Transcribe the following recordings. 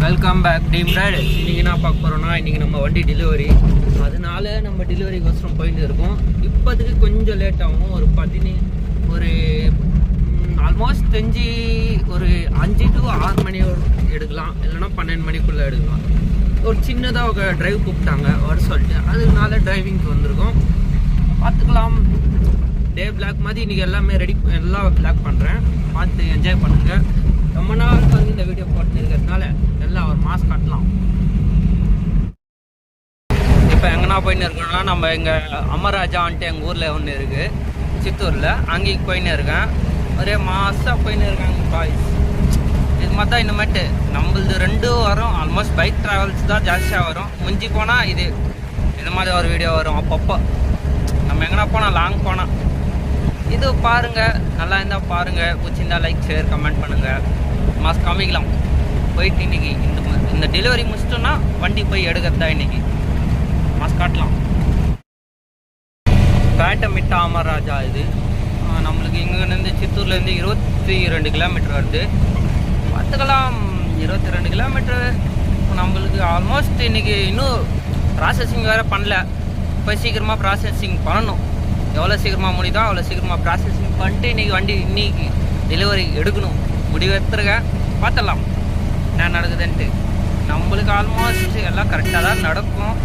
Welcome back team ride. இன்றைக்கி என்ன பார்க்க போகிறோன்னா, இன்றைக்கி நம்ம வண்டி டெலிவரி, அதனால நம்ம டெலிவரிக்கோசரம் போயிட்டு இருக்கோம். இப்போதுக்கு கொஞ்சம் லேட் ஆகும். ஒரு ஆல்மோஸ்ட் தெரிஞ்சு ஒரு 5 to 6 மணி எடுக்கலாம், இல்லைன்னா 12 மணிக்குள்ளே எடுக்கலாம். ஒரு சின்னதாக ஒரு டிரைவ் கூப்பிட்டாங்க வர சொல்லிட்டு, அதனால டிரைவிங்க்கு வந்திருக்கோம். பார்த்துக்கலாம். டே பிளாக் மாதிரி இன்றைக்கி எல்லாமே ரெடி, எல்லாம் பிளாக் பண்ணுறேன். பார்த்து என்ஜாய் பண்ணுங்கள். ரொம்ப நாள் வந்து இந்த வீடியோ போட்டு இருக்கிறதுனால எல்லாம் ஒரு மாஸ்க் காட்டலாம். இப்போ எங்கன்னா போயின்னு இருக்கோம்னா, நம்ம இங்கே அமராஜான்ட்டு எங்கள் ஊரில் ஒன்று இருக்குது, சித்தூரில். அங்கேயும் போயின்னு இருக்கேன். ஒரே மாதம் போயின்னு இருக்காங்க பாய்ஸ். இது மாதிரி தான் இனிமேட்டு நம்மளது 2 வரும். ஆல்மோஸ்ட் பைக் ட்ராவல்ஸ் தான் ஜாஸ்தியாக வரும். முஞ்சி போனால் இது மாதிரி ஒரு வீடியோ வரும் அப்பப்போ. நம்ம எங்கன்னா போனால் லாங் போனால் இது பாருங்கள். நல்லா இருந்தால் பாருங்கள், பிடிச்சிருந்தா லைக் ஷேர் கமெண்ட் பண்ணுங்கள். மாஸ்க் காமிக்கலாம். போயிட்டு இன்றைக்கி இந்த டெலிவரி முடிச்சிட்டோன்னா வண்டி போய் எடுக்கிறதா இன்றைக்கி. மாஸ்க் காட்டலாம். பேட்டமிட்டா அமராஜா. இது நம்மளுக்கு இங்கேருந்து சித்தூர்லேருந்து 22 கிலோமீட்டர் வருது. பார்த்துக்கலாம். 22 கிலோமீட்டரு நம்மளுக்கு. ஆல்மோஸ்ட் இன்றைக்கி இன்னும் ப்ராசஸிங் வேறு பண்ணல. போய் சீக்கிரமாக ப்ராசஸிங் பண்ணணும். எவ்வளோ சீக்கிரமாக முடியுதோ அவ்வளோ சீக்கிரமாக ப்ராசஸிங் பண்ணிட்டு இன்றைக்கி டெலிவரி எடுக்கணும். முடிவு எடுத்துருக்கேன். பார்த்துடலாம் என்ன நடக்குதுன்ட்டு. நம்மளுக்கு ஆல்மோஸ்ட் எல்லாம் கரெக்டாக தான் நடக்கும்.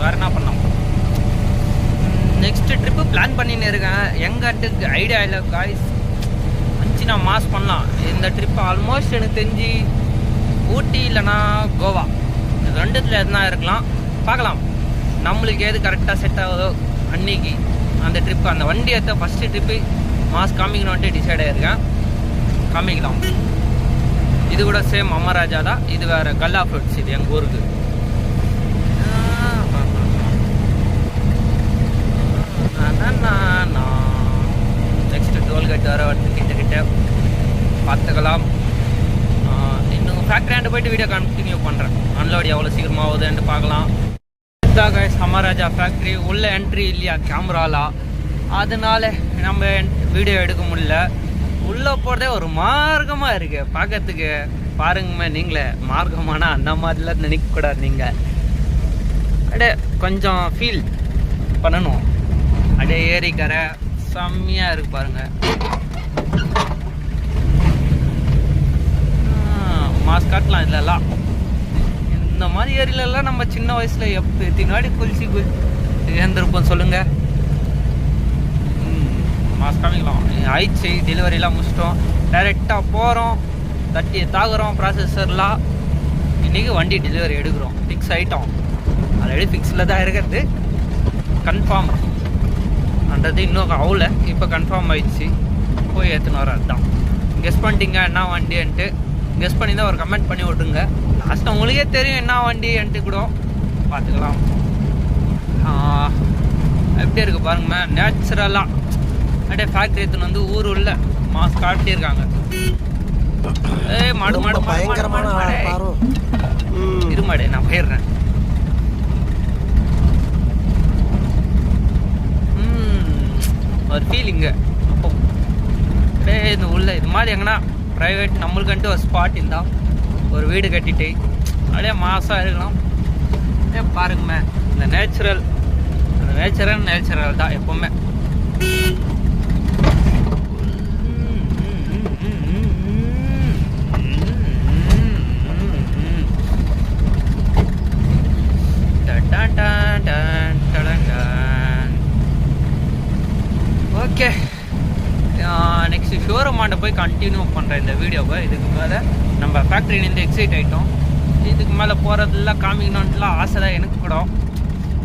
வேறு என்ன பண்ணலாம். நெக்ஸ்ட்டு ட்ரிப்பு பிளான் பண்ணின்னு இருக்கேன். எங்கன்ட்டு ஐடியா இல்லை காய்ஸ். நான் மாஸ் பண்ணலாம். இந்த ட்ரிப்பு ஆல்மோஸ்ட் எனக்கு தெரிஞ்சு ஊட்டி இல்லைனா கோவா, இது 2த்துல எதுனா இருக்கலாம். பார்க்கலாம் நம்மளுக்கு எது கரெக்டாக செட் ஆகுதோ அன்னைக்கு அந்த ட்ரிப்பு, அந்த வண்டி எடுத்த ஃபஸ்ட்டு ட்ரிப்பு மாஸ் காமிக்கணுன்ட்டு டிசைட் ஆகிருக்கேன். காமிக்கலாம். இது கூட சேம் அமராஜா தான். இது வேறு கல்லா ஃப்ரூட்ஸ். இது எங்கள் ஊருக்கு. நெக்ஸ்ட்டு டோல்கேட் வர கிட்ட பார்த்துக்கலாம். இன்னும் ஃபேக்ட்ரியாண்டு போய்ட்டு வீடியோ கண்டினியூ பண்ணுறேன். அன்லோடு எவ்வளோ சீக்கிரமாக ஆகுதுன்ட்டு பார்க்கலாம். அமராஜா ஃபேக்ட்ரி உள்ள என்ட்ரி இல்லையா கேமராலாம், அதனால நம்ம வீடியோ எடுக்க முடியல. உள்ளே போகிறதே ஒரு மார்க்கமாக இருக்குது பார்க்கறதுக்கு. பாருங்கம்மா நீங்களே, மார்க்கமானா அந்த மாதிரிலாம் நினைக்கக்கூடாது. நீங்கள் அப்படியே கொஞ்சம் ஃபீல் பண்ணணும். அப்படியே ஏரிக்கரை செம்மையாக இருக்கு பாருங்கள். மாஸ்க் காட்டலாம். இல்லைலாம் இந்த மாதிரி ஏரியிலலாம் நம்ம சின்ன வயசில் எத்தினாடி குளிச்சு ஏந்திருப்போம் சொல்லுங்கள். மாஸ்க் காமிக்கலாம். ஆயிடுச்சு. டெலிவரிலாம் முடிச்சிட்டோம். டைரெக்டாக போகிறோம். தாக்குறோம் ப்ராசஸர்லாம். இன்றைக்கி வண்டி டெலிவரி எடுக்கிறோம். ஃபிக்ஸ் ஆகிட்டோம். ஆல்ரெடி ஃபிக்ஸில் தான் இருக்கிறது. கன்ஃபார்ம் பண்ணுறது இன்னும் அவ்வளோ. இப்போ கன்ஃபார்ம் ஆயிடுச்சு. போய் ஏற்றுன்னு வர. அதுதான் கெஸ் பண்ணிட்டீங்க என்ன வண்டின்ட்டு. கெஸ் பண்ணி தான் ஒரு கமெண்ட் பண்ணி விட்டுருங்க. லாஸ்ட்டு உங்களுக்கே தெரியும் என்ன வண்டின்ட்டு கூட. பார்த்துக்கலாம். எப்படி இருக்குது பாருங்கம்மா. நேச்சுரலாக அப்படியே ஃபேக்ட்ரி எடுத்துன்னு வந்து ஊர் உள்ள மாஸ்க் காட்டியிருக்காங்க. மாடு இருமாடே, நான் போயிடுறேன். ஒரு ஃபீலிங்கு அப்போ அப்படியே இந்த உள்ள இது மாதிரி எங்கன்னா ப்ரைவேட் நம்மளுக்குன்ட்டு ஒரு ஸ்பாட் இருந்தால் ஒரு வீடு கட்டிட்டு அப்படியே மாசாக இருக்கலாம். அப்படியே பாருங்கம்மே இந்த நேச்சுரல் தான் எப்போவுமே. ஓகே, நெக்ஸ்ட்டு ஷோரூமாண்ட போய் கண்டினியூ பண்ணுறேன் இந்த வீடியோவை. இதுக்கு மேலே நம்ம ஃபேக்ட்ரிலேருந்து எக்ஸைட் ஆகிட்டோம். இதுக்கு மேலே போகிறதெல்லாம் காமிக்கணுன்ட்டுலாம் ஆசை தான் எனக்கு கூட.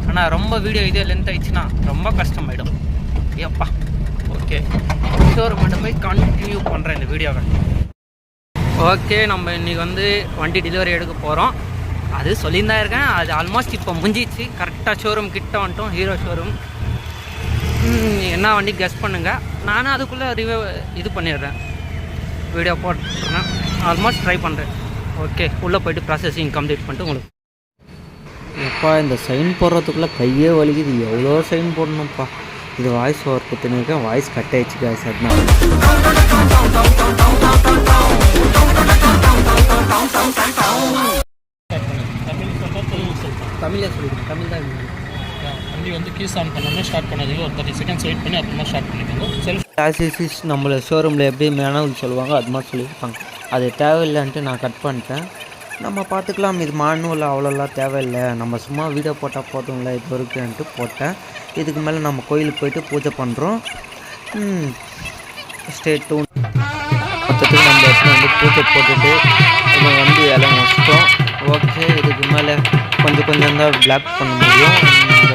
ஆனால் ரொம்ப வீடியோ இதே லென்த் ஆயிடுச்சுன்னா ரொம்ப கஷ்டமாயிடும். ஏப்பா ஓகே, ஷோரூமாண்ட போய் கண்டினியூ பண்ணுறேன் இந்த வீடியோவை. ஓகே, நம்ம இன்றைக்கி வந்து வண்டி டெலிவரி எடுக்க போகிறோம். அது சொல்லியிருந்தா இருக்கேன். அது ஆல்மோஸ்ட் இப்போ முடிஞ்சிச்சு. கரெக்டாக ஷோரூம் கிட்ட வந்துட்டோம். Hero showroom. என்ன வண்டி கெஸ் பண்ணுங்கள். நானும் அதுக்குள்ளே இது பண்ணிடுறேன். வீடியோ போட்டுறேன். ஆல்மோஸ்ட் ட்ரை பண்ணுறேன். ஓகே, உள்ளே போய்ட்டு ப்ராசஸிங் கம்ப்ளீட் பண்ணிட்டு உங்களுக்கு. எப்பா இந்த சைன் போடுறதுக்குள்ளே கையே வலிக்குது. எவ்வளோ சைன் போடணும்ப்பா. இது வாய்ஸ் ஓவர் கொடுத்துன்னு இருக்கேன். வாய்ஸ் கட் ஆயிடுச்சு. ஏசிஸ் ஆன் பண்ணாமல் ஸ்டார்ட் பண்ணதுக்கு ஒரு 30 செகண்ட்ஸ் வெயிட் பண்ணி அப்புறமா ஸ்டார்ட் பண்ணிக்கோங்க. செல்ஃப் ஏசிஸ் நம்மளை ஷோரூமில் எப்படி மேனுவல் சொல்லுவாங்க அது மாதிரி சொல்லியிருப்பாங்க. அது தேவையில்லைன்ட்டு நான் கட் பண்ணிட்டேன். நம்ம பார்த்துக்கலாம், இது மேனுவல் அவ்வளோலாம் தேவையில்லை, நம்ம சும்மா வீடியோ போட்டால் போதும்ல இது இருக்குன்ட்டு போட்டேன். இதுக்கு மேலே நம்ம கோயிலுக்கு போயிட்டு பூஜை பண்ணுறோம். Stay tuned. மொத்தத்துக்கு நம்ம எடுத்து வந்து பூஜை போட்டுட்டு நம்ம வண்டி வேலை முடிச்சிட்டோம். ஓகே, இதுக்கு மேலே கொஞ்சம் தான் பிளாக் பண்ண முடியும். இந்த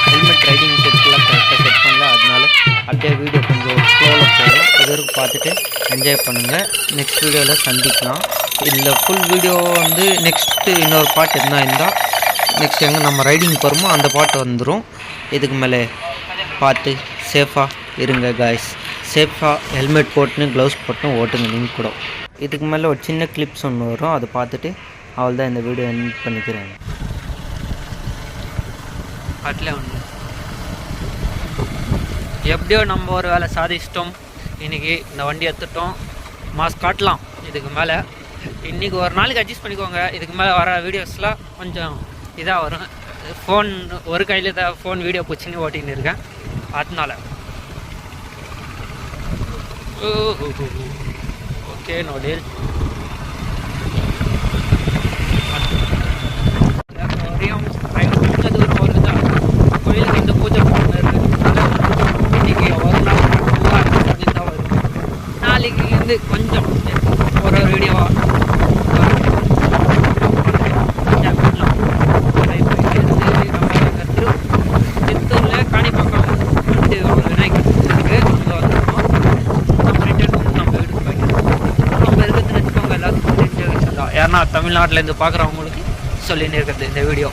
ஹெல்மெட் ரைடிங் செட்லாம் கரெக்டாக செட் பண்ணல, அதனால அப்படியே வீடியோ கொஞ்சம் ஸ்லோவில் போகும். இது வரைக்கும் பார்த்துட்டு என்ஜாய் பண்ணுங்கள். நெக்ஸ்ட் வீடியோவில் சந்திக்கலாம். இல்லை ஃபுல் வீடியோ வந்து நெக்ஸ்ட்டு இன்னொரு பாட்டு இருந்தால் நெக்ஸ்ட் எங்கே நம்ம ரைடிங் போகிறோமோ அந்த பாட்டு வந்துடும். இதுக்கு மேலே பார்த்து சேஃபாக இருங்க காய்ஸ். சேஃபாக ஹெல்மெட் போட்டுன்னு க்ளவுஸ் போட்டுன்னு ஓட்டுங்க நீங்கள் கூட. இதுக்கு மேலே ஒரு சின்ன கிளிப்ஸ் ஒன்று வரும், அதை பார்த்துட்டு அவள் தான் இந்த வீடியோ எண்ட் பண்ணிக்கிறேன். அதில் ஒன்று எப்படியோ நம்ம ஒரு வேலை சாதிச்சிட்டோம். இன்றைக்கி இந்த வண்டி எடுத்துட்டோம். மாஸ்க் காட்டலாம். இதுக்கு மேலே இன்றைக்கி ஒரு நாளைக்கு அட்ஜஸ்ட் பண்ணிக்கோங்க. இதுக்கு மேலே வர வீடியோஸ்லாம் கொஞ்சம் இதாக வரும். ஃபோன் ஒரு கையில் தான் ஃபோன் வீடியோ பிடிச்சின்னு ஓட்டின்னு இருக்கேன், அதனால. Okay, no deal. கொஞ்சம் தூரம் வருதுதான் கோயிலுக்கு இந்த பூஜை பண்ணுறது. இன்றைக்கி ஒரு நாள் தான் வருது. நாளைக்கு இருந்து கொஞ்சம் ஒரு வீடியோவாக சித்தூரில் காணிப்பாக்கம் வந்து ஒரு விநாயகர் இருக்குது. இங்கே வந்துருக்கோம். நம்ம ரிட்டர்ன் நம்ம வீட்டுக்கு போயிட்டு நம்ம இருக்கிறது வச்சுக்கோங்க. எல்லாருக்கும் தெரிஞ்ச விஷயம் தான். யாருன்னா தமிழ்நாட்டிலேருந்து பார்க்குறவங்களுக்கு சொல்லின்னு இருக்கிறது இந்த வீடியோ.